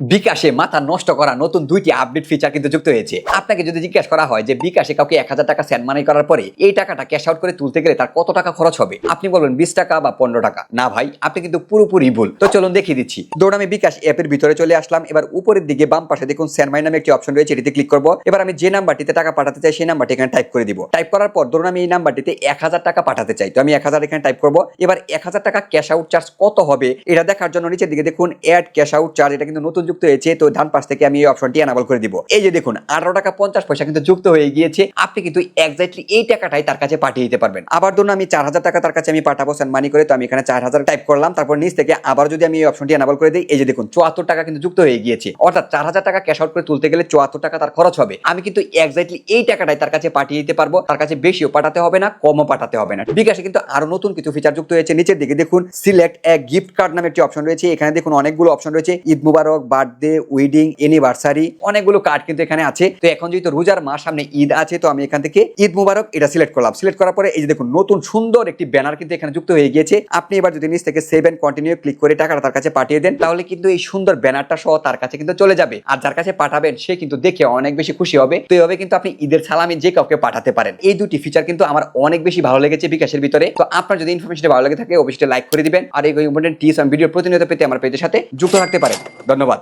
বিকাশে মাথা নষ্ট করা নতুন দুইটি আপডেট ফিচার কিন্তু যুক্ত হয়েছে। আপনাকে যদি জিজ্ঞাসা করা হয় যে বিকাশে কাউকে 1000 টাকা সেন্ড মানি করার পরে এই টাকাটা ক্যাশ আউট করে তুলতে গেলে তার কত টাকা খরচ হবে, আপনি বলবেন 20 টাকা বা 15 টাকা। না ভাই, আপনি কিন্তু পুরোপুরি ভুল। তো চলুন দেখিয়ে দিচ্ছি। ধরুন আমি বিকাশ অ্যাপের ভিতরে চলে আসলাম। এবার উপরের দিকে বাম পাশে দেখুন সেন্ড মানি নামে একটি অপশন রয়েছে, এটিতে ক্লিক করব। এবার আমি যে নাম্বারটিতে টাকা পাঠাতে চাই সেই নাম্বারটি এখানে টাইপ করে দিব। টাইপ করার পর ধরুন আমি এই নাম্বারটিতে 1000 টাকা পাঠাতে চাই, তো আমি 1000 এখানে টাইপ করব। এবার 1000 টাকা ক্যাশ আউট চার্জ কত হবে এটা দেখার জন্য নিচের দিকে দেখুন অ্যাড ক্যাশ আউট চার্জ, এটা কিন্তু নতুন যুক্ত হয়েছে। তো ডান পাশ থেকে আমি এই অপশনটি এনাবল করে দিব। এই যে দেখুন 18 টাকা 50 পয়সা কিন্তু যুক্ত হয়ে গিয়েছে। আপনি কিন্তু এক্স্যাক্টলি এই টাকাটাই তার কাছে পাঠিয়ে দিতে পারবেন। আবার ধরুন আমি 4000 টাকা তার কাছে আমি পাঠাবো সেন্ড মানি করে, তো আমি এখানে 4000 টাইপ করলাম। তারপর নিচ থেকে আবার যদি আমি এই অপশনটি এনাবল করে দিই, এই যে দেখুন 74 টাকা কিন্তু যুক্ত হয়ে গিয়েছে। অর্থাৎ 4000 টাকা ক্যাশ আউট করে তুলতে গেলে 74 টাকা তার খরচ হবে। আমি কিন্তু এক্স্যাক্টলি এই টাকাটাই তার কাছে পাঠিয়ে দিতে পারবো। তার কাছে বেশিও পাঠাতে হবে না, কমও পাঠাতে হবে না। বিকাশে কিন্তু আরো নতুন কিছু ফিচার যুক্ত হয়েছে। নিচের দিকে দেখুন সিলেক্ট এ গিফট কার্ড নামে একটি অপশন রয়েছে। এখানে দেখুন অনেকগুলো অপশন রয়েছে, ঈদ মুবারক, বার্থডে, ওয়েডিং, অ্যানিভার্সারি, অনেকগুলো কার্ড কিন্তু এখানে আছে। তো এখন যেহেতু রোজার মাস সামনে ঈদ আছে, তো আমি এখান থেকে ঈদ মুবারক এটা সিলেক্ট করলাম। সিলেক্ট করার পরে এই যে দেখুন নতুন সুন্দর একটি ব্যানার কিন্তু এখানে যুক্ত হয়ে গিয়েছে। আপনি এবার যদি নিচ থেকে সেভ এন্ড কন্টিনিউ ক্লিক করে টাকাটা তার কাছে পাঠিয়ে দেন, তাহলে কিন্তু এই সুন্দর ব্যানারটা সহ তার কাছে কিন্তু চলে যাবে। আর যার কাছে পাঠাবেন সে কিন্তু দেখে অনেক বেশি খুশি হবে। তো এইভাবে কিন্তু আপনি ঈদের সালামি যে কাউকে পাঠাতে পারেন। এই দুটি ফিচার কিন্তু আমার অনেক বেশি ভালো লেগেছে বিকাশের ভিতরে। তো আপনার যদি ইনফরমেশন ভালো লেগে থাকে অবশ্যই লাইক করে দিবেন। আর এই ইম্পর্টেন্ট টিপস আমি ভিডিও প্রতিনিয়ত পেতে আমার পেজের সাথে যুক্ত থাকতে পারেন। ধন্যবাদ।